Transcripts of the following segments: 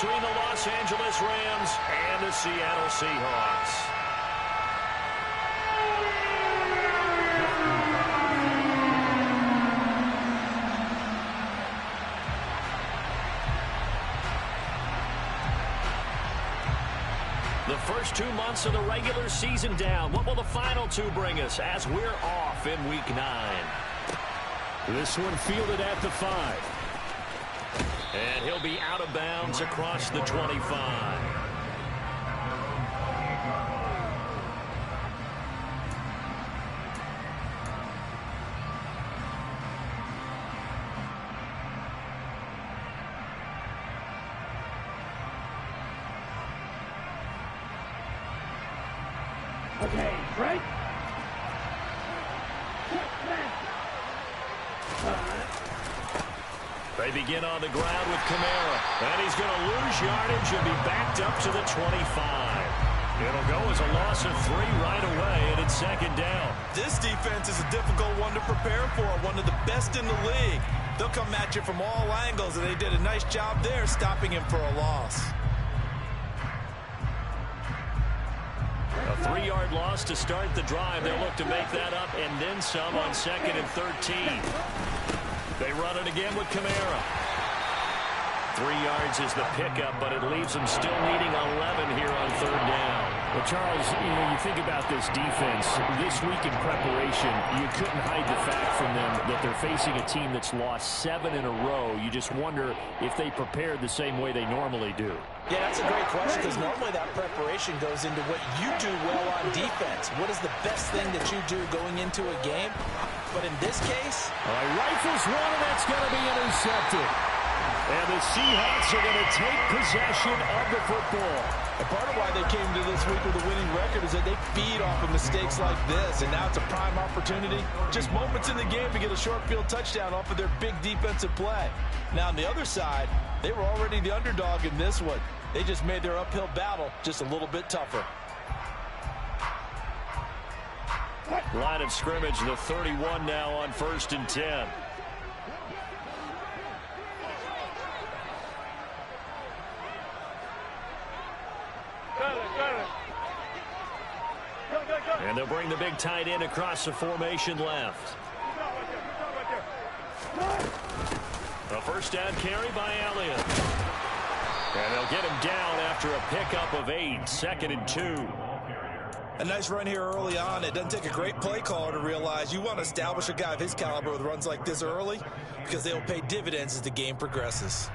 between the Los Angeles Rams and the Seattle Seahawks. The first 2 months of the regular season down. What will the final 2 bring us as we're off in Week 9? This one fielded at the 5. And he'll be out of bounds across the 25. Okay, right? They begin on the ground with Kamara. And he's going to lose yardage and be backed up to the 25. It'll go as a loss of 3 right away, and it's second down. This defense is a difficult one to prepare for, one of the best in the league. They'll come at you from all angles, and they did a nice job there stopping him for a loss. A 3-yard loss to start the drive. They'll look to make that up and then some on 2nd and 13. They run it again with Kamara. 3 yards is the pickup, but it leaves them still needing 11 here on 3rd down. Well, Charles, you think about this defense. This week in preparation, you couldn't hide the fact from them that they're facing a team that's lost 7 in a row. You just wonder if they prepared the same way they normally do. Yeah, that's a great question, because normally that preparation goes into what you do well on defense. What is the best thing that you do going into a game? But in this case, rifles one, and that's going to be intercepted. And the Seahawks are going to take possession of the football. And part of why they came to this week with a winning record is that they feed off of mistakes like this, and now it's a prime opportunity. Just moments in the game to get a short field touchdown off of their big defensive play. Now on the other side, they were already the underdog in this one. They just made their uphill battle just a little bit tougher. Line of scrimmage, the 31 now on 1st and 10. And they'll bring the big tight end across the formation left. A 1st down carry by Elliott. And they'll get him down after a pickup of 8, 2nd and 2. A nice run here early on. It doesn't take a great play caller to realize you want to establish a guy of his caliber with runs like this early, because they'll pay dividends as the game progresses.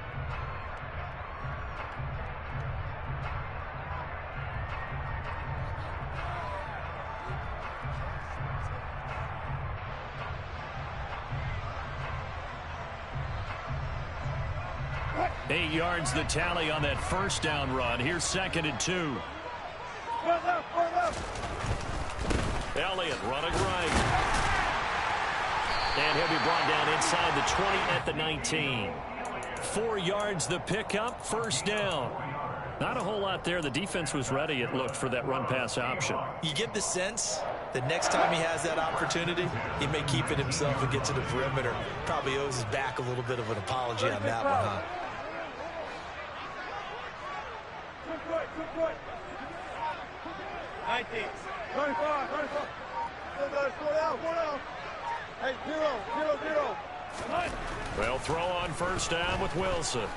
Eight yards the tally on that 1st down run. Here's 2nd and 2. Elliott running right. And he'll be brought down inside the 20 at the 19. 4 yards the pickup, 1st down. Not a whole lot there. The defense was ready, it looked, for that run-pass option. You get the sense that next time he has that opportunity, he may keep it himself and get to the perimeter. Probably owes his back a little bit of an apology on that one, huh? 19, 25, 25. Slow down. Hey, 0. They'll throw on 1st down with Wilson.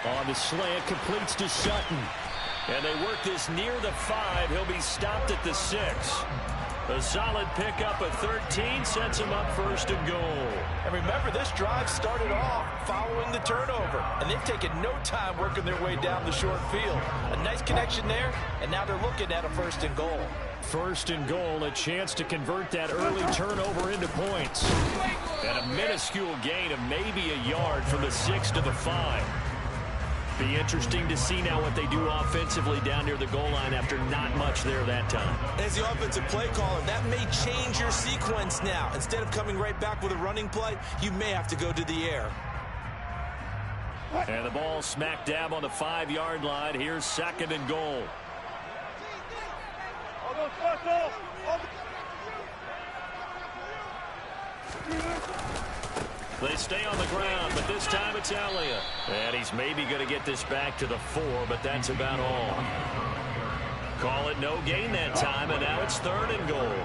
On the slant, completes to Sutton. And they work this near the 5. He'll be stopped at the 6. A solid pickup of 13 sets him up 1st and goal. And remember, this drive started off following the turnover, and they've taken no time working their way down the short field. A nice connection there, and now they're looking at a 1st and goal. 1st and goal, a chance to convert that early turnover into points. And a minuscule gain of maybe a yard from the 6 to the 5. Be interesting to see now what they do offensively down near the goal line after not much there that time. As the offensive play caller, that may change your sequence now. Instead of coming right back with a running play, you may have to go to the air. And the ball smack dab on the 5-yard line. Here's 2nd and goal. They stay on the ground, but this time it's Elliott. And he's maybe going to get this back to the 4, but that's about all. Call it no gain that time, and now it's 3rd and goal.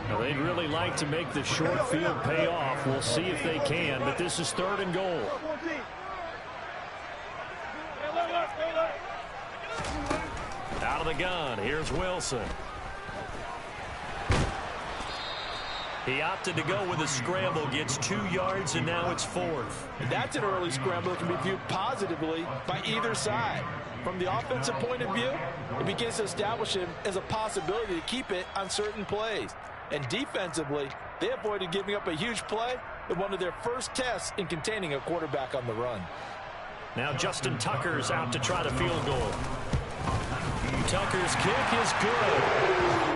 Now, they'd really like to make the short field pay off. We'll see if they can, but this is 3rd and goal. Out of the gun, here's Wilson. He opted to go with a scramble, gets 2 yards, and now it's 4th. And that's an early scramble that can be viewed positively by either side. From the offensive point of view, it begins to establish him as a possibility to keep it on certain plays. And defensively, they avoided giving up a huge play in one of their first tests in containing a quarterback on the run. Now Justin Tucker's out to try the field goal. Tucker's kick is good.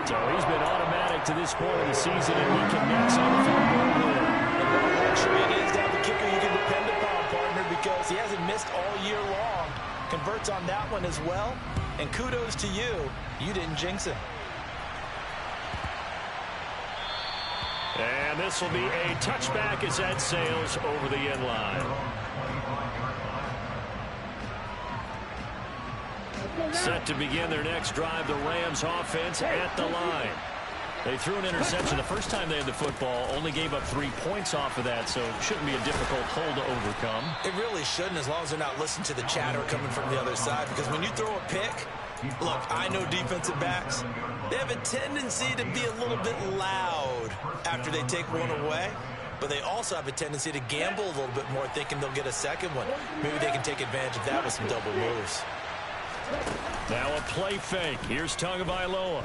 So he's been automatic to this point of the season, and he connects on the field goal here. And what a luxury it is to have a kicker you can depend upon, partner, because he hasn't missed all year long. Converts on that one as well. And kudos to you. You didn't jinx him. And this will be a touchback as that sails over the end line. Set to begin their next drive, the Rams offense at the line. They threw an interception the first time they had the football, only gave up 3 points off of that, so it shouldn't be a difficult hole to overcome. It really shouldn't, as long as they're not listening to the chatter coming from the other side, because when you throw a pick, look, I know defensive backs, they have a tendency to be a little bit loud after they take one away, but they also have a tendency to gamble a little bit more, thinking they'll get a second one. Maybe they can take advantage of that with some double moves. Now a play fake. Here's Tagovailoa.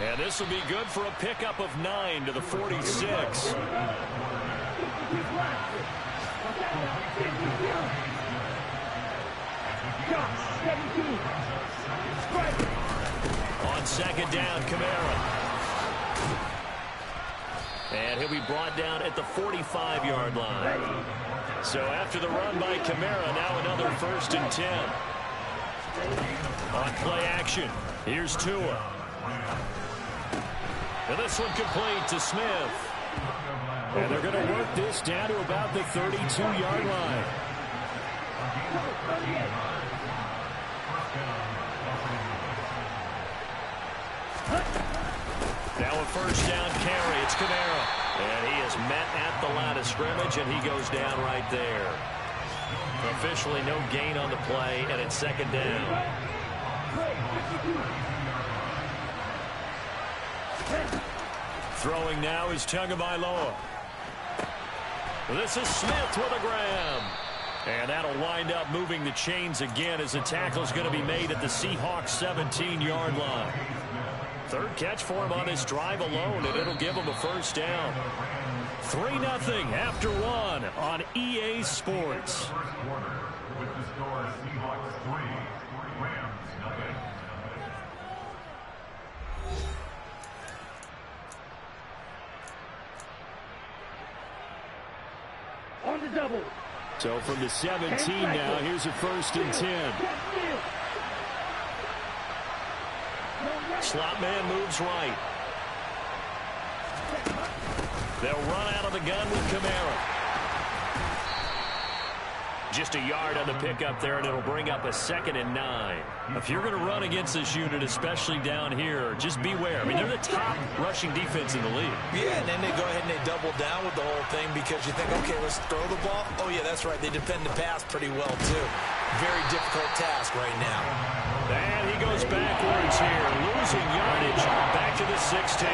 And this will be good for a pickup of 9 to the 46. On second down, Kamara. And he'll be brought down at the 45-yard line. So after the run by Kamara, now another 1st and 10. On play action, here's Tua. And this one complete to Smith. And they're going to work this down to about the 32-yard line. Now a 1st down carry. It's Kamara. And he is met at the line of scrimmage, and he goes down right there. Officially no gain on the play, and it's 2nd down. Throwing now is Tagovailoa. This is Smith with a grab. And that'll wind up moving the chains again as the tackle's going to be made at the Seahawks 17-yard line. 3rd catch for him on this drive alone, and it'll give him a 1st down. 3-0 after 1 on EA Sports. On the double. So from the 17 now, here's a 1st and 10. Slot man moves right. They'll run out of the gun with Kamara. Just a yard on the pickup there, and it'll bring up a 2nd and 9. If you're going to run against this unit, especially down here, just beware. I mean, they're the top rushing defense in the league. Yeah, and then they go ahead and they double down with the whole thing because you think, okay, let's throw the ball. Oh, yeah, that's right. They defend the pass pretty well, too. Very difficult task right now. And he goes backwards here, losing yardage back to the 16.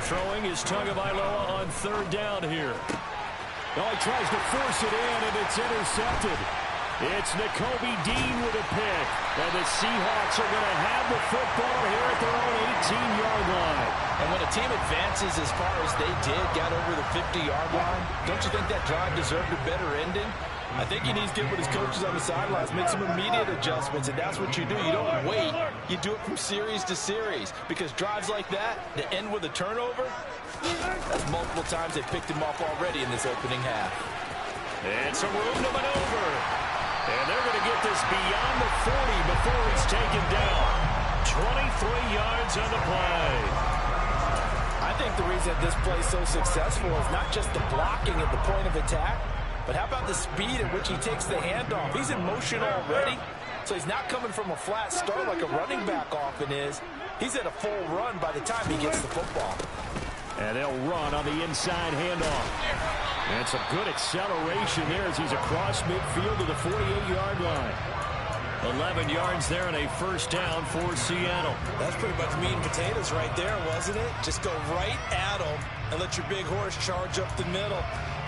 Throwing is Tagovailoa on 3rd down here. Oh, he tries to force it in, and it's intercepted. It's Nakobe Dean with a pick. And the Seahawks are going to have the football here at their own 18-yard line. And when a team advances as far as they did, got over the 50-yard line, don't you think that drive deserved a better ending? I think he needs to get with his coaches on the sidelines, make some immediate adjustments, and that's what you do. You don't wait. You do it from series to series, because drives like that end with a turnover, that's multiple times they picked him off already in this opening half. And some room to maneuver. And they're going to get this beyond the 40 before he's taken down. 23 yards on the play. I think the reason this play is so successful is not just the blocking at the point of attack, but how about the speed at which he takes the handoff? He's in motion already, so he's not coming from a flat start like a running back often is. He's at a full run by the time he gets the football. And they'll run on the inside handoff. And some good acceleration there as he's across midfield to the 48-yard line. 11 yards there and a first down for Seattle. That's pretty much meat and potatoes right there, wasn't it? Just go right at him and let your big horse charge up the middle.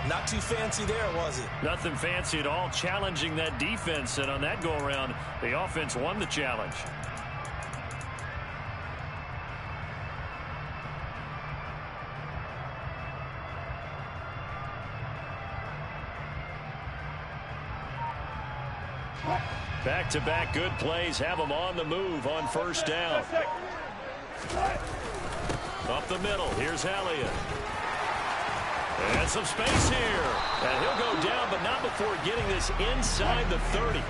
Not too fancy there, was it? Nothing fancy at all, challenging that defense. And on that go-around, the offense won the challenge. Back-to-back good plays have them on the move on first down. Up the middle, here's Elliott. And some space here. And he'll go down, but not before getting this inside the 30.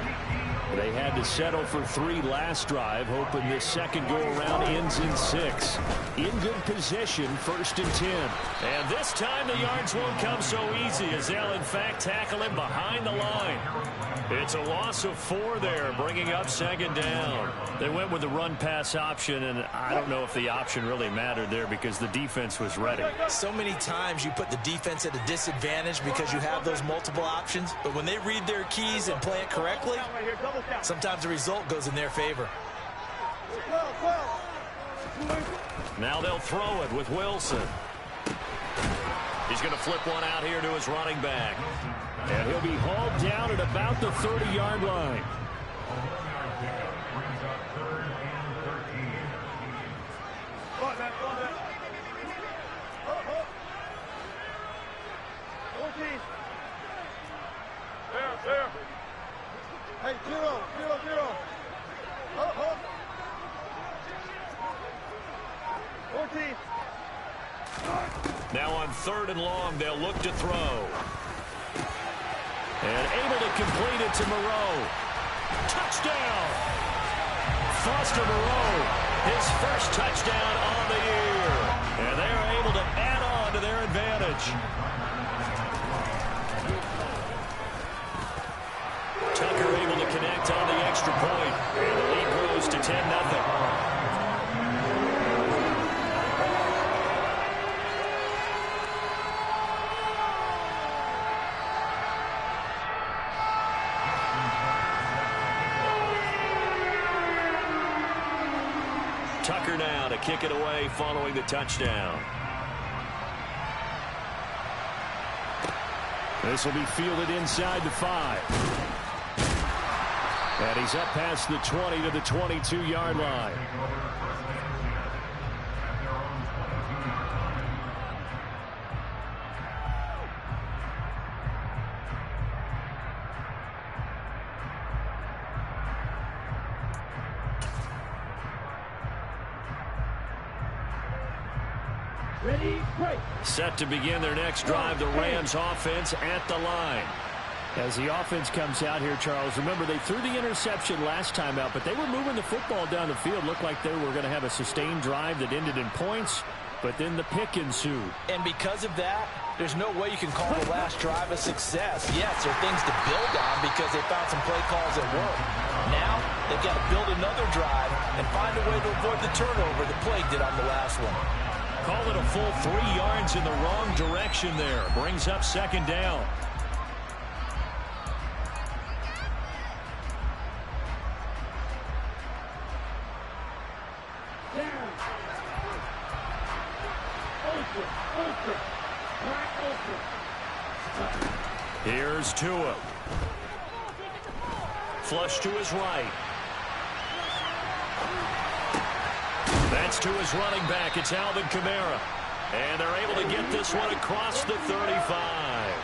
They had to settle for 3 last drive, hoping this second go-around ends in 6. In good position, 1st and 10. And this time the yards won't come so easy as they'll, in fact, tackle him behind the line. It's a loss of 4 there, bringing up 2nd down. They went with the run-pass option, and I don't know if the option really mattered there because the defense was ready. So many times you put the defense at a disadvantage because you have those multiple options, but when they read their keys and play it correctly, sometimes the result goes in their favor. Now they'll throw it with Wilson. He's going to flip one out here to his running back. And he'll be hauled down at about the 30-yard line. Hey, 0, 0, 0. 14. Now on 3rd and long, they'll look to throw. And able to complete it to Moreau. Touchdown! Foster Moreau, his first touchdown on the year. And they're able to add on to their advantage. Tucker able to connect on the extra point. And the lead grows to 10-0. Tucker now to kick it away following the touchdown. This will be fielded inside the 5. And he's up past the 20 to the 22-yard line. Set to begin their next drive, the Rams offense at the line. As the offense comes out here, Charles, remember they threw the interception last time out, but they were moving the football down the field. Looked like they were going to have a sustained drive that ended in points, but then the pick ensued. And because of that, there's no way you can call the last drive a success. Yes, there are things to build on because they found some play calls that work. Now, they've got to build another drive and find a way to avoid the turnover the Plague did on the last one. Call it a full 3 yards in the wrong direction there. Brings up 2nd down. Here's Tua. Flush to his right. That's to his running back. It's Alvin Kamara. And they're able to get this one across the 35.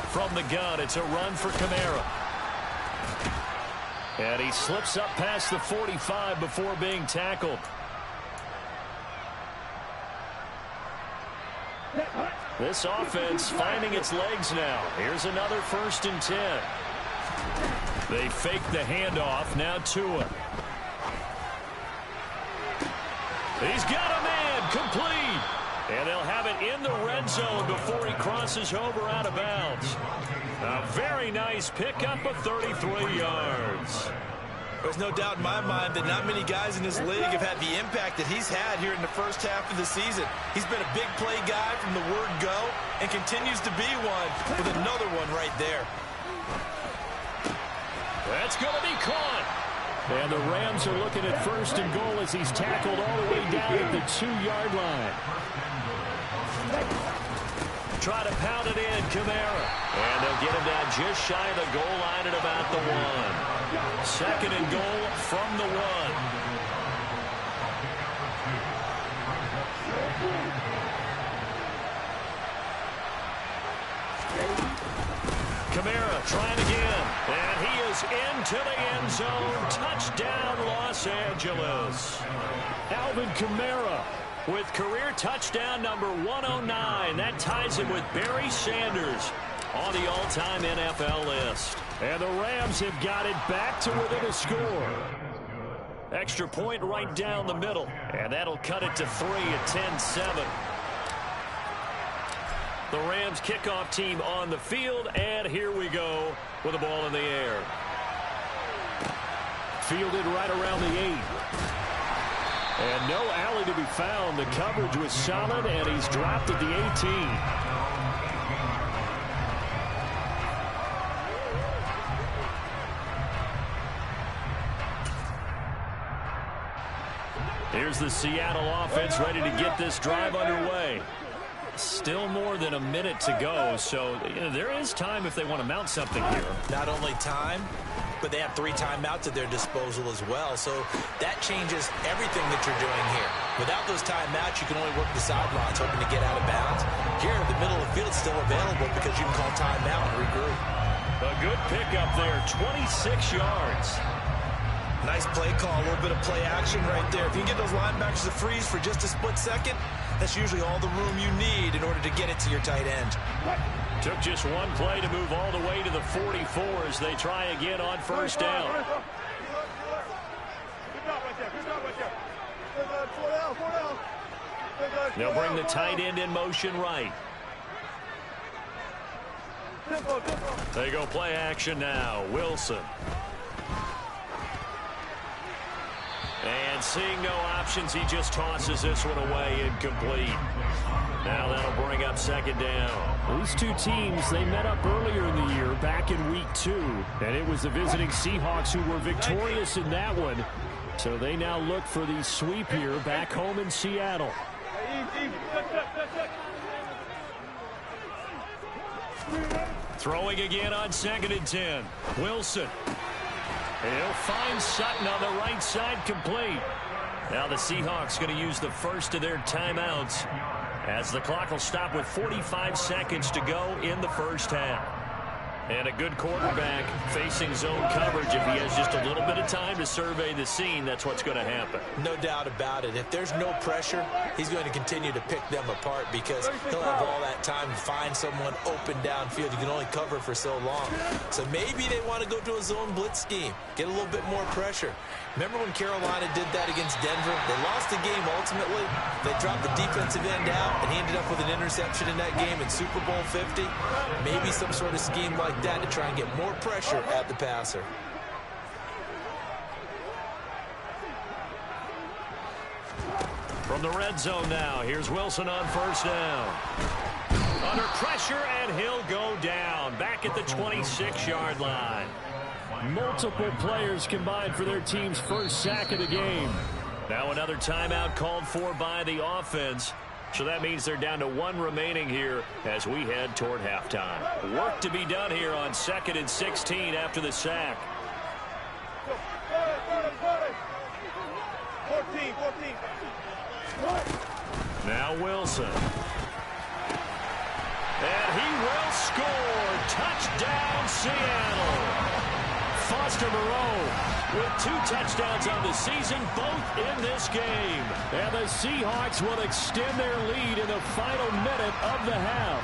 From the gun, it's a run for Kamara. And he slips up past the 45 before being tackled. This offense finding its legs now. Here's another 1st and 10. They fake the handoff. Now Tua. He's got a man, complete. And they'll have it in the red zone before he crosses over out of bounds. A very nice pickup of 33 yards. There's no doubt in my mind that not many guys in this league have had the impact that he's had here in the first half of the season. He's been a big play guy from the word go and continues to be one with another one right there. That's going to be caught. And the Rams are looking at 1st and goal as he's tackled all the way down at the 2-yard line. Try to pound it in, Kamara. And they'll get him down just shy of the goal line at about the 1. 2nd and goal from the 1. Kamara trying again. And he is into the end zone. Touchdown, Los Angeles. Alvin Kamara with career touchdown number 109. That ties him with Barry Sanders on the all-time NFL list. And the Rams have got it back to within a score. Extra point right down the middle. And that'll cut it to 3 at 10-7. The Rams kickoff team on the field. And here we go with the ball in the air. Fielded right around the 8. And no alley to be found. The coverage was solid, and he's dropped at the 18. Here's the Seattle offense ready to get this drive underway. Still more than a minute to go, so there is time if they want to mount something here. Not only time, but they have 3 timeouts at their disposal as well, so that changes everything that you're doing here. Without those timeouts, you can only work the sidelines, hoping to get out of bounds. Here, the middle of the field is still available because you can call timeout and regroup. A good pickup there, 26 yards. Nice play call, a little bit of play action right there. If you can get those linebackers to freeze for just a split second, that's usually all the room you need in order to get it to your tight end. Took just one play to move all the way to the 44 as they try again on 1st down. They'll bring the tight end in motion right. They go play action now. Wilson. And seeing no options, he just tosses this one away, incomplete. Now that'll bring up 2nd down. These two teams, they met up earlier in the year, back in week 2. And it was the visiting Seahawks who were victorious in that one. So they now look for the sweep here back home in Seattle. Throwing again on 2nd and 10. Wilson. He'll find Sutton on the right side, complete. Now the Seahawks going to use the first of their timeouts as the clock will stop with 45 seconds to go in the first half. And a good quarterback facing zone coverage. If he has just a little bit of time to survey the scene, that's what's going to happen. No doubt about it. If there's no pressure, he's going to continue to pick them apart because he'll have all that time to find someone open downfield. You can only cover for so long. So maybe they want to go to a zone blitz scheme, get a little bit more pressure. Remember when Carolina did that against Denver? They lost the game ultimately. They dropped the defensive end out, and he ended up with an interception in that game in Super Bowl 50. Maybe some sort of scheme like that to try and get more pressure at the passer. From the red zone now, here's Wilson on 1st down. Under pressure, and he'll go down. Back at the 26-yard line. Multiple players combined for their team's first sack of the game. Now another timeout called for by the offense. So that means they're down to 1 remaining here as we head toward halftime. Work to be done here on 2nd and 16 after the sack. 14. Now Wilson. And he will score. Touchdown, Seattle. Foster Moreau with 2 touchdowns on the season, both in this game. And the Seahawks will extend their lead in the final minute of the half.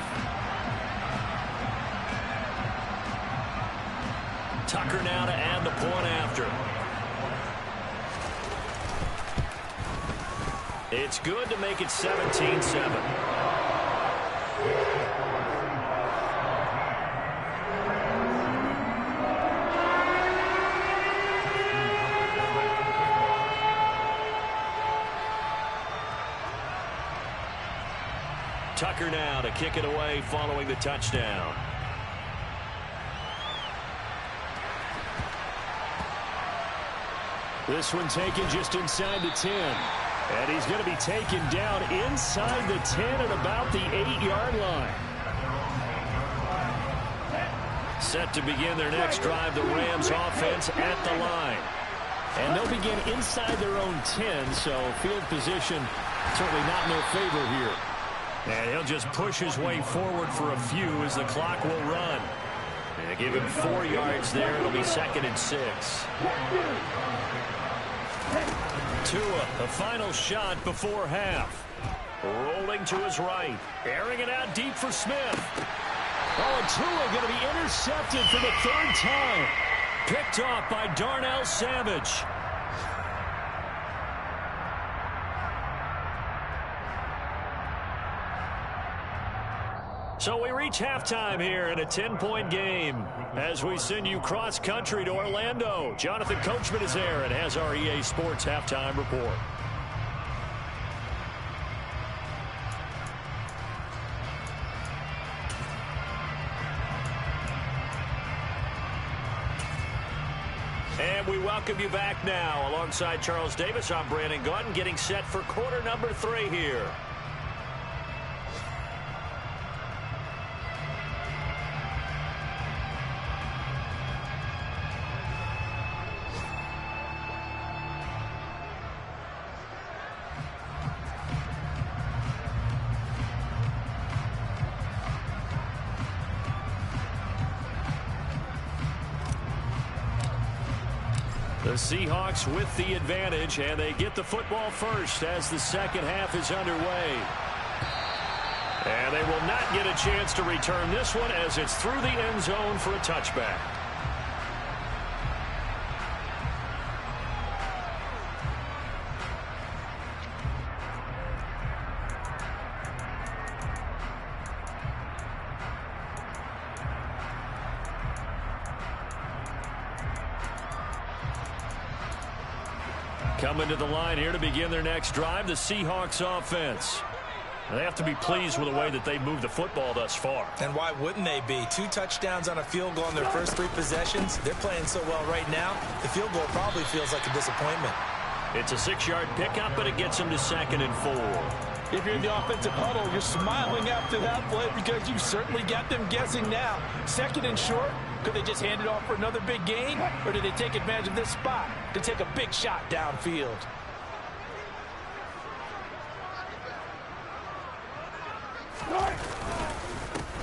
Tucker now to add the point after. It's good to make it 17-7. Tucker now to kick it away following the touchdown. This one taken just inside the 10. And he's going to be taken down inside the 10 at about the 8-yard line. Set to begin their next drive, the Rams offense at the line. And they'll begin inside their own 10, so field position certainly not in their favor here. And he'll just push his way forward for a few as the clock will run. And they give him 4 yards there. It'll be 2nd and 6. Tua, the final shot before half. Rolling to his right. Airing it out deep for Smith. Oh, and Tua going to be intercepted for the 3rd time. Picked off by Darnell Savage. So we reach halftime here in a 10-point game as we send you cross-country to Orlando. Jonathan Coachman is there and has our EA Sports halftime report. And we welcome you back now. Alongside Charles Davis, I'm Brandon Gaudin, getting set for quarter number 3 here. The Seahawks with the advantage, and they get the football first as the second half is underway. And they will not get a chance to return this one as it's through the end zone for a touchback. Coming to the line here to begin their next drive, the Seahawks offense. They have to be pleased with the way that they moved the football thus far. And why wouldn't they be? 2 touchdowns on a field goal in their first 3 possessions. They're playing so well right now, the field goal probably feels like a disappointment. It's a 6-yard pickup, but it gets them to 2nd and 4. If you're in the offensive huddle, you're smiling after that play because you certainly got them guessing now. 2nd and short. Could they just hand it off for another big gain? Or did they take advantage of this spot to take a big shot downfield?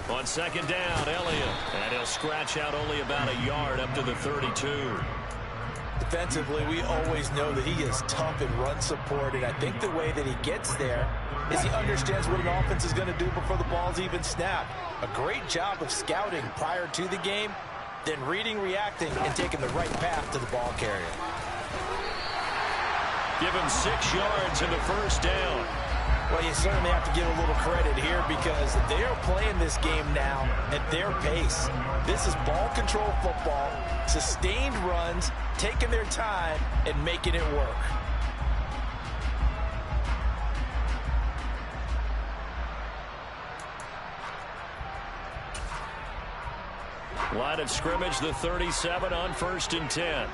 On 2nd down, Elliott. And he'll scratch out only about a yard up to the 32. Defensively, we always know that he is tough in run support, and I think the way that he gets there is he understands what an offense is going to do before the ball's even snapped. A great job of scouting prior to the game, then reading, reacting, and taking the right path to the ball carrier. Give him 6 yards in the first down. Well, you certainly have to give a little credit here because they are playing this game now at their pace. This is ball control football, sustained runs, taking their time, and making it work. Line of scrimmage, the 37 on 1st and 10.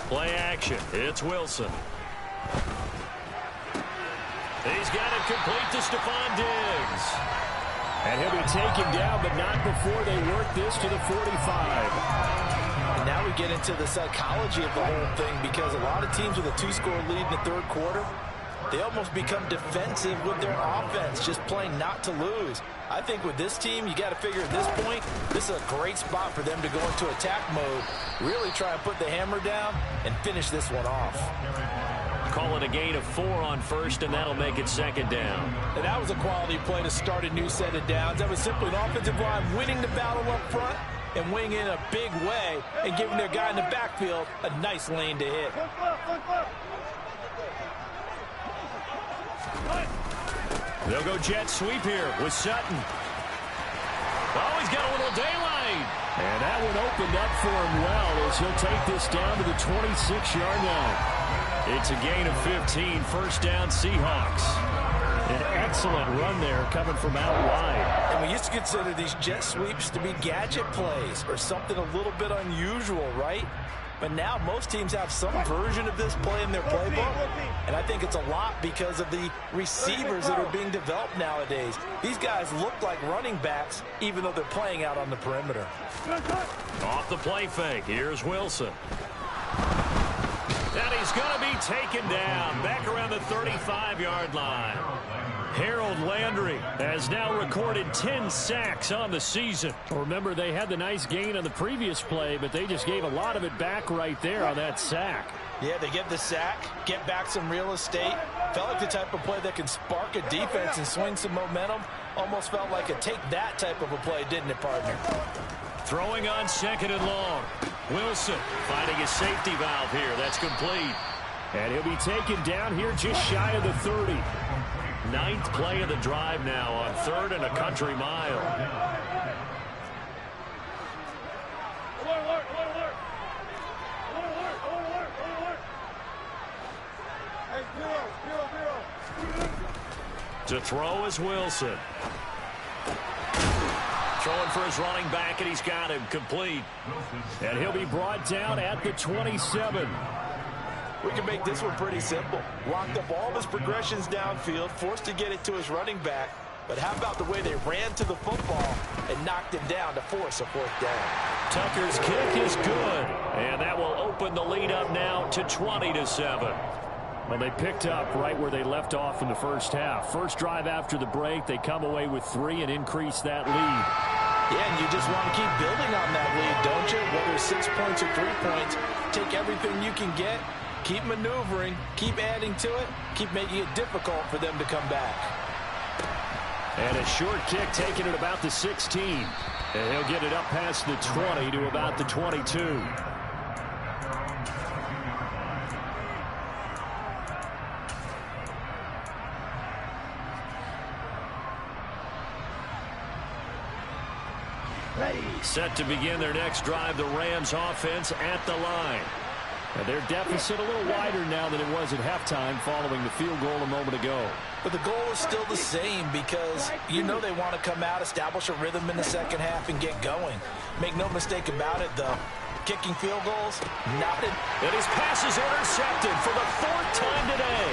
Play action. It's Wilson. He's got it complete to Stephon Diggs. And he'll be taken down, but not before they work this to the 45. And now we get into the psychology of the whole thing because a lot of teams with a 2-score lead in the 3rd quarter, they almost become defensive with their offense, just playing not to lose. I think with this team, you got to figure at this point, this is a great spot for them to go into attack mode, really try and put the hammer down and finish this one off. Call it a gain of 4 on 1st, and that'll make it 2nd down. And that was a quality play to start a new set of downs. That was simply an offensive line winning the battle up front, and wing in a big way and giving their guy in the backfield a nice lane to hit. They'll go jet sweep here with Sutton. Oh, he's got a little daylight. And that one opened up for him well as he'll take this down to the 26-yard line. It's a gain of 15, first down Seahawks. An excellent run there coming from out wide. And we used to consider these jet sweeps to be gadget plays or something a little bit unusual, right? But now most teams have some version of this play in their playbook. And I think it's a lot because of the receivers that are being developed nowadays. These guys look like running backs even though they're playing out on the perimeter. Off the play fake, here's Wilson. And he's going to be taken down back around the 35-yard line. Harold Landry has now recorded 10 sacks on the season. Remember, they had the nice gain on the previous play, but they just gave a lot of it back right there on that sack. Yeah, they get the sack, get back some real estate. Felt like the type of play that can spark a defense and swing some momentum. Almost felt like a take-that type of a play, didn't it, partner? Throwing on second and long. Wilson finding his safety valve here. That's complete. And he'll be taken down here just shy of the 30. Ninth play of the drive now on 3rd and a country mile. To throw is Wilson. Throwing for his running back, and he's got him complete. And he'll be brought down at the 27. We can make this one pretty simple. Locked up all of his progressions downfield, forced to get it to his running back. But how about the way they ran to the football and knocked him down to force a 4th down? Tucker's kick is good. And that will open the lead up now to 20-7. Well, they picked up right where they left off in the first half. First drive after the break, they come away with 3 and increase that lead. Yeah, and you just want to keep building on that lead, don't you? Whether it's 6 points or 3 points, take everything you can get. Keep maneuvering, keep adding to it, keep making it difficult for them to come back. And a short kick taken at about the 16. And he'll get it up past the 20 to about the 22. Set to begin their next drive, the Rams offense at the line. And their deficit a little wider now than it was at halftime following the field goal a moment ago. But the goal is still the same because you know they want to come out, establish a rhythm in the second half, and get going. Make no mistake about it, though. Kicking field goals, not it. And his pass is intercepted for the 4th time today.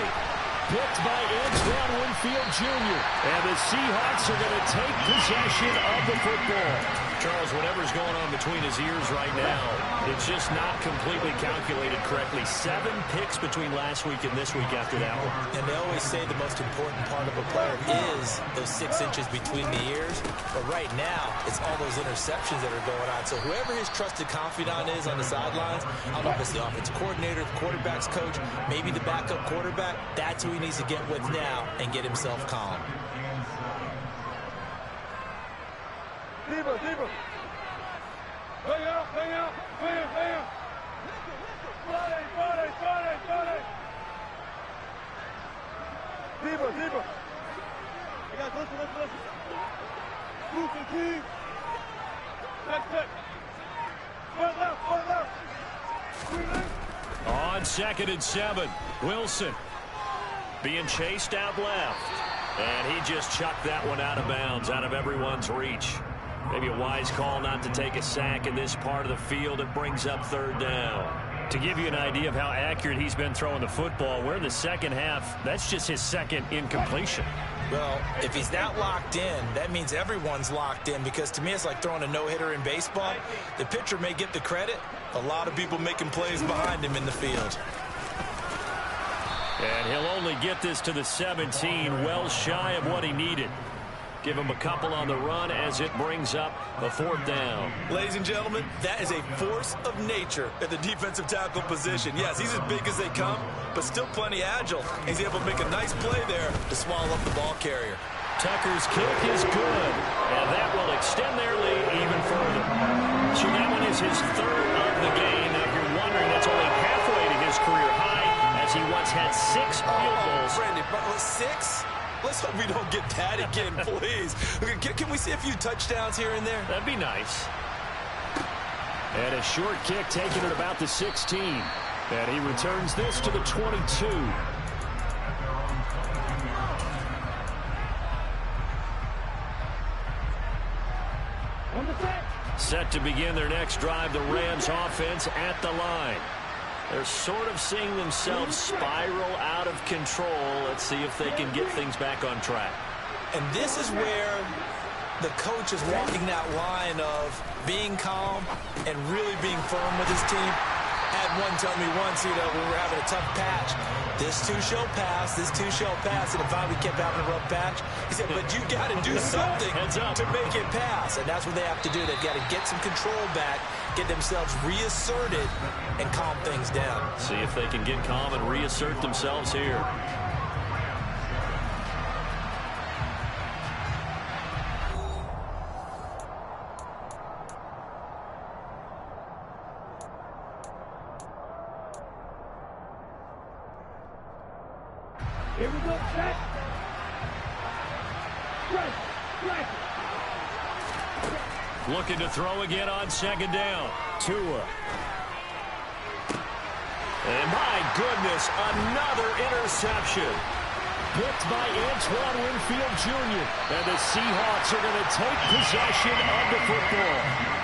Picked by Antoine Winfield Jr. And the Seahawks are going to take possession of the football. Charles, whatever's going on between his ears right now, it's just not completely calculated correctly. 7 picks between last week and this week after that one. And they always say the most important part of a player is those 6 inches between the ears. But right now, it's all those interceptions that are going on. So whoever his trusted confidant is on the sidelines, I don't know if it's the offensive coordinator, the quarterback's coach, maybe the backup quarterback, that's who he needs to get with now and get himself calm. Deeper, deeper. Bang out, bang out, bang, bang. Friday, Friday, Friday, Friday. Deeper, deeper. Hey guys, listen. Move the team. Check. Front left. On 2nd and 7, Wilson being chased out left. And he just chucked that one out of bounds, out of everyone's reach. Maybe a wise call not to take a sack in this part of the field. It brings up 3rd down. To give you an idea of how accurate he's been throwing the football, we're in the second half. That's just his 2nd incompletion. Well, if he's not locked in, that means everyone's locked in, because to me it's like throwing a no-hitter in baseball. The pitcher may get the credit. A lot of people making plays behind him in the field. And he'll only get this to the 17, well shy of what he needed. Give him a couple on the run as it brings up a 4th down. Ladies and gentlemen, that is a force of nature at the defensive tackle position. Yes, he's as big as they come, but still plenty agile. He's able to make a nice play there to swallow up the ball carrier. Tucker's kick is good, and that will extend their lead even further. So that one is his third of the game. Now, if you're wondering, that's only halfway to his career high, as he once had 6 field goals. Brandon, but 6? Let's hope we don't get that again, please. Can we see a few touchdowns here and there? That'd be nice. And a short kick taken at about the 16. And he returns this to the 22. Set to begin their next drive, the Rams offense at the line. They're sort of seeing themselves spiral out of control. Let's see if they can get things back on track. And this is where the coach is walking that line of being calm and really being firm with his team. Had one tell me once, when we were having a tough patch, this too shall pass, this too shall pass, and finally we kept having a rough patch. He said, but you got to do something to make it pass, and that's what they have to do. They've got to get some control back, get themselves reasserted, and calm things down. See if they can get calm and reassert themselves here. Here we go, set. Right. Looking to throw again on second down. Tua. And my goodness, another interception. Picked by Antoine Winfield Jr. And the Seahawks are going to take possession of the football.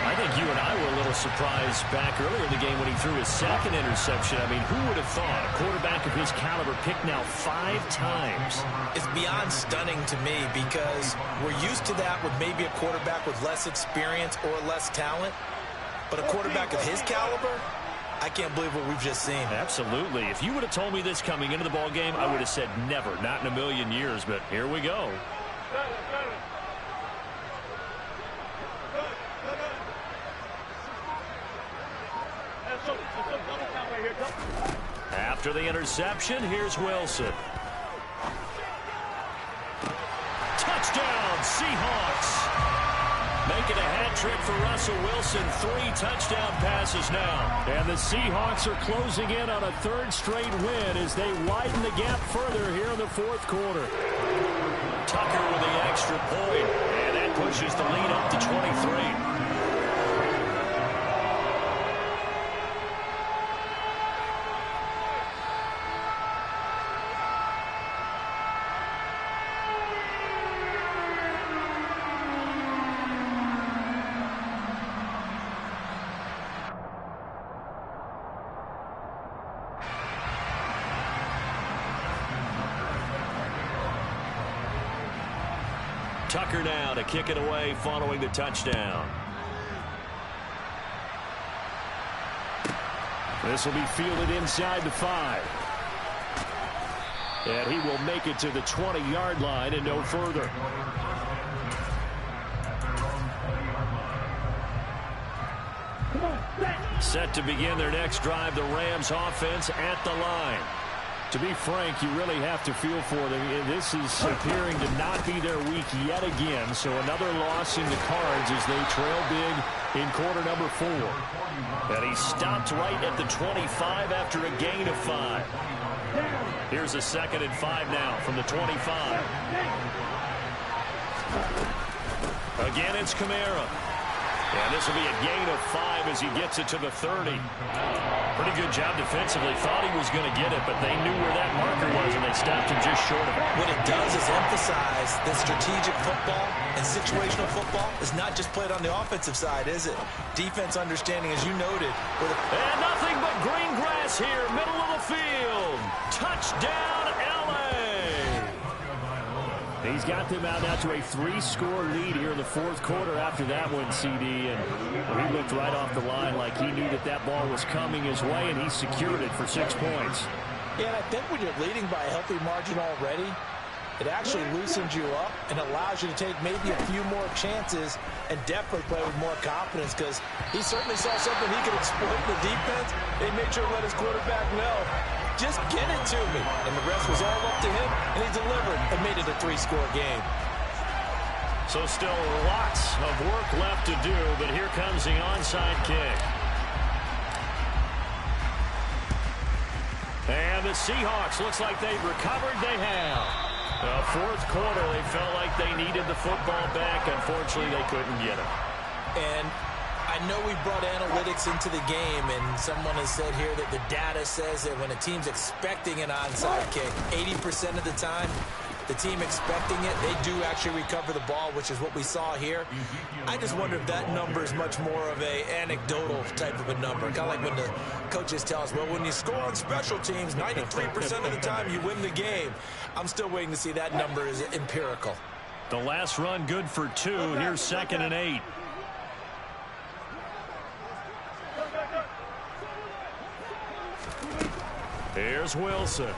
I think you and I were a little surprised back earlier in the game when he threw his second interception. I mean, who would have thought a quarterback of his caliber picked now 5 times? It's beyond stunning to me because we're used to that with maybe a quarterback with less experience or less talent. But a quarterback of his caliber, I can't believe what we've just seen. Absolutely. If you would have told me this coming into the ball game, I would have said never, not in a million years. But here we go. After the interception, here's Wilson. Touchdown, Seahawks. Making a hat trick for Russell Wilson. 3 touchdown passes now. And the Seahawks are closing in on a 3rd straight win as they widen the gap further here in the 4th quarter. Tucker with the extra point. And that pushes the lead up to 23. Tucker now to kick it away following the touchdown. This will be fielded inside the 5. And he will make it to the 20-yard line and no further. Set to begin their next drive, the Rams offense at the line. To be frank, you really have to feel for them. This is appearing to not be their week yet again. So another loss in the cards as they trail big in quarter number 4. And he stopped right at the 25 after a gain of 5. Here's a 2nd and 5 now from the 25. Again, it's Kamara. And this will be a gain of 5 as he gets it to the 30. Pretty good job defensively. Thought he was going to get it, but they knew where that marker was, and they stopped him just short of it. What it does is emphasize that strategic football and situational football is not just played on the offensive side, is it? Defense understanding, as you noted. And nothing but green grass here, middle of the field. Touchdown, L.A. He's got them out now to a 3-score lead here in the 4th quarter after that one, CD. And he looked right off the line like he knew that that ball was coming his way, and he secured it for 6 points. Yeah, and I think when you're leading by a healthy margin already, it actually loosens you up and allows you to take maybe a few more chances and definitely play with more confidence because he certainly saw something he could exploit in the defense. He made sure to let his quarterback know, just get it to me. And the rest was all up to him, and he delivered and made it a 3-score game. So still lots of work left to do, but here comes the onside kick. And the Seahawks, looks like they've recovered. They have. Fourth quarter, they felt like they needed the football back. Unfortunately, they couldn't get it. And I know we brought analytics into the game, and someone has said here that the data says that when a team's expecting an onside kick, 80% of the time, the team expecting it, they do actually recover the ball, which is what we saw here. I just wonder if that number is much more of a anecdotal type of a number. Kind of like when the coaches tell us, well, when you score on special teams, 93% of the time you win the game. I'm still waiting to see that number is empirical. The last run good for 2. Here's 2nd and 8. Here's Wilson.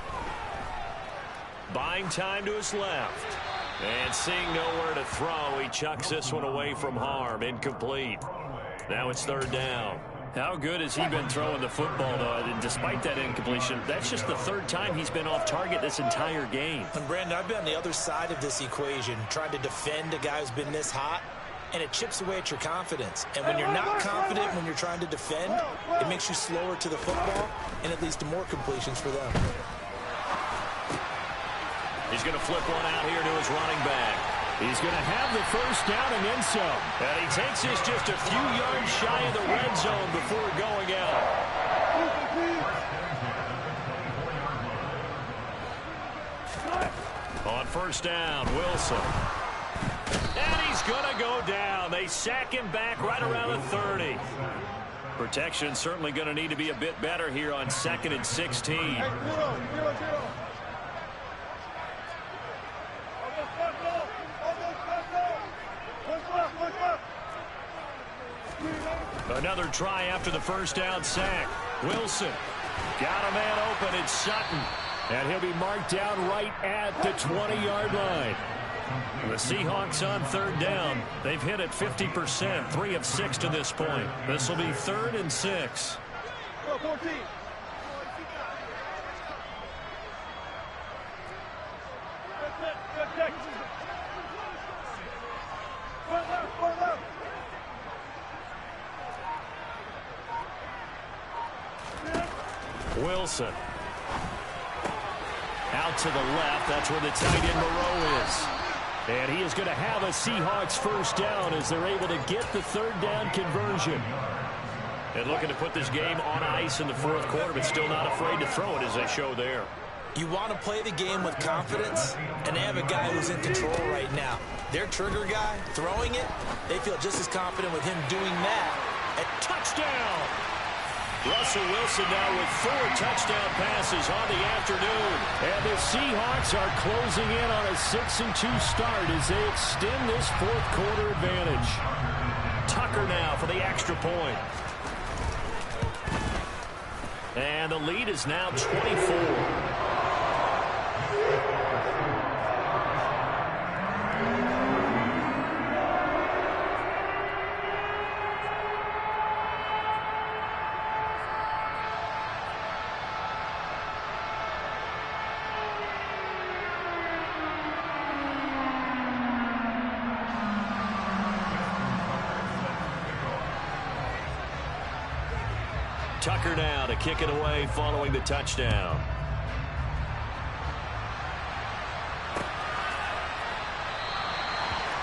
Buying time to his left. And seeing nowhere to throw, he chucks this one away from harm. Incomplete. Now it's 3rd down. How good has he been throwing the football, though? Despite that incompletion, that's just the 3rd time he's been off target this entire game. And Brandon, I've been on the other side of this equation, trying to defend a guy who's been this hot, and it chips away at your confidence. And when you're not confident when you're trying to defend, it makes you slower to the football, and it leads to more completions for them. He's going to flip one out here to his running back. He's going to have the 1st down and then some. And he takes this just a few yards shy of the red zone before going out. On 1st down, Wilson. And he's going to go down. They sack him back right around the 30. Protection certainly going to need to be a bit better here on 2nd and 16. Another try after the 1st down sack. Wilson got a man open. It's Sutton. And he'll be marked down right at the 20-yard line. The Seahawks on 3rd down. They've hit it 50%, 3 of 6 to this point. This will be 3rd and 6. Wilson. Out to the left. That's where the tight end Moreau is. And he is going to have a Seahawks 1st down as they're able to get the 3rd down conversion. And looking to put this game on ice in the 4th quarter, but still not afraid to throw it as they show there. You want to play the game with confidence, and they have a guy who's in control right now. Their trigger guy, throwing it, they feel just as confident with him doing that. A touchdown! Russell Wilson now with 4 touchdown passes on the afternoon. And the Seahawks are closing in on a 6-2 start as they extend this 4th quarter advantage. Tucker now for the extra point. And the lead is now 24. Tucker now to kick it away following the touchdown.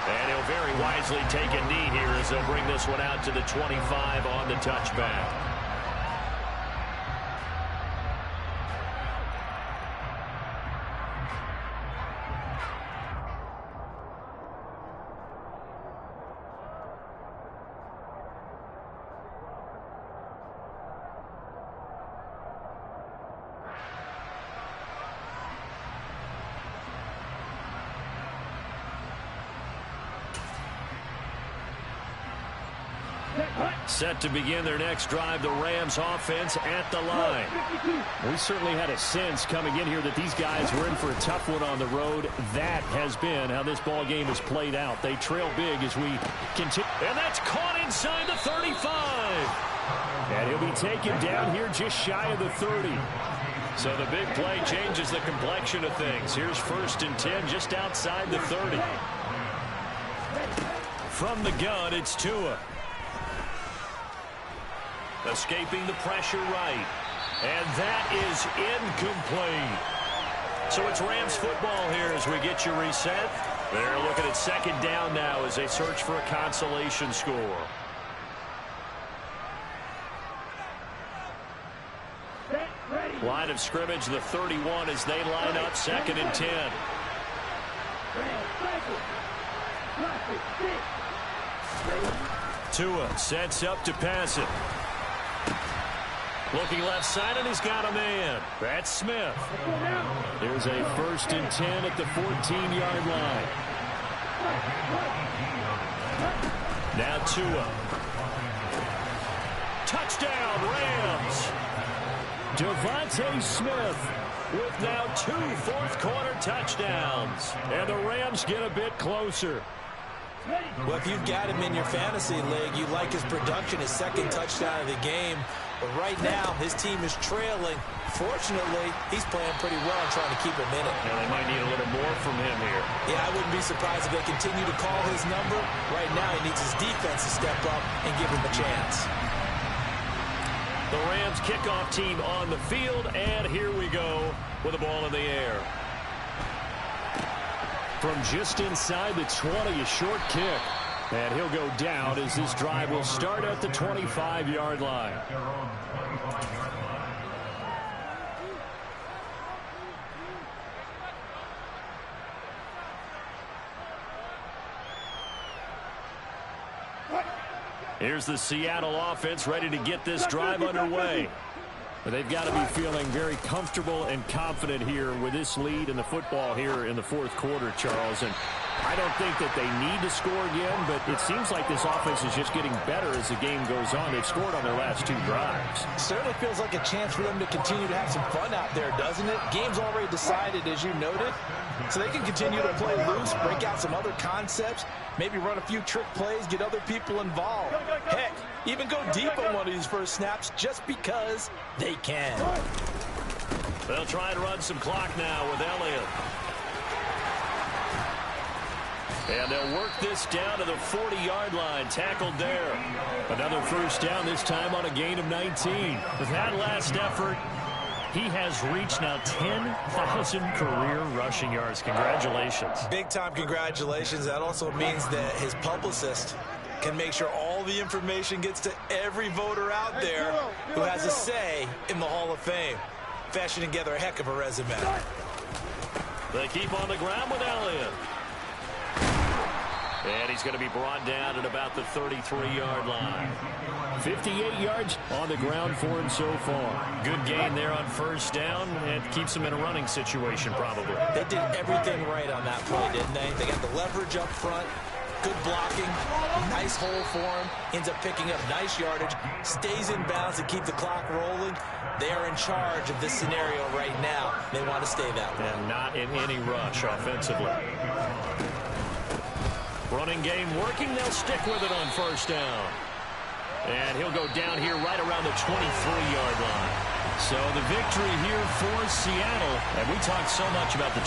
And he'll very wisely take a knee here as they'll bring this one out to the 25 on the touchback. Set to begin their next drive, the Rams offense at the line. We certainly had a sense coming in here that these guys were in for a tough one on the road. That has been how this ball game has played out. They trail big as we continue. And that's caught inside the 35. And he'll be taken down here just shy of the 30. So the big play changes the complexion of things. Here's 1st and 10 just outside the 30. From the gun, it's Tua. Escaping the pressure right. And that is incomplete. So it's Rams football here as we get you reset. They're looking at second down now as they search for a consolation score. Line of scrimmage, the 31 as they line up second and 10. Tua sets up to pass it. Looking left side, and he's got a man. That's Smith. There's a 1st and 10 at the 14-yard line. Now Tua. Touchdown, Rams. Devontae Smith with now 2 fourth-quarter touchdowns. And the Rams get a bit closer. Well, if you've got him in your fantasy league, you like his production, his second touchdown of the game. But right now, his team is trailing. Fortunately, he's playing pretty well and trying to keep him in it. Now, they might need a little more from him here. Yeah, I wouldn't be surprised if they continue to call his number. Right now, he needs his defense to step up and give him a chance. The Rams kickoff team on the field, and here we go with the ball in the air. From just inside the 20, a short kick. And he'll go down as this drive will start at the 25-yard line. Here's the Seattle offense ready to get this drive underway. But they've got to be feeling very comfortable and confident here with this lead in the football here in the fourth quarter, Charles. And I don't think that they need to score again, but it seems like this offense is just getting better as the game goes on. They've scored on their last 2 drives. Certainly feels like a chance for them to continue to have some fun out there, doesn't it? Game's already decided, as you noted, so they can continue to play loose, break out some other concepts, maybe run a few trick plays, get other people involved. Heck, even go deep on one of these first snaps just because they can. They'll try and run some clock now with Elliott. And they'll work this down to the 40-yard line, tackled there. Another first down, this time on a gain of 19. With that last effort, he has reached now 10,000 career rushing yards. Congratulations. Big-time congratulations. That also means that his publicist can make sure all the information gets to every voter out there who has a say in the Hall of Fame. Fashioning together a heck of a resume. They keep on the ground with Elliott. And he's going to be brought down at about the 33-yard line. 58 yards on the ground for him so far. Good gain there on first down, and keeps him in a running situation probably. They did everything right on that play, didn't they? They got the leverage up front, good blocking, nice hole for him, ends up picking up nice yardage, stays in bounds to keep the clock rolling. They are in charge of this scenario right now. They want to stay that way. And not in any rush offensively. Running game working. They'll stick with it on first down. And he'll go down here right around the 23-yard line. So the victory here for Seattle. And we talked so much about the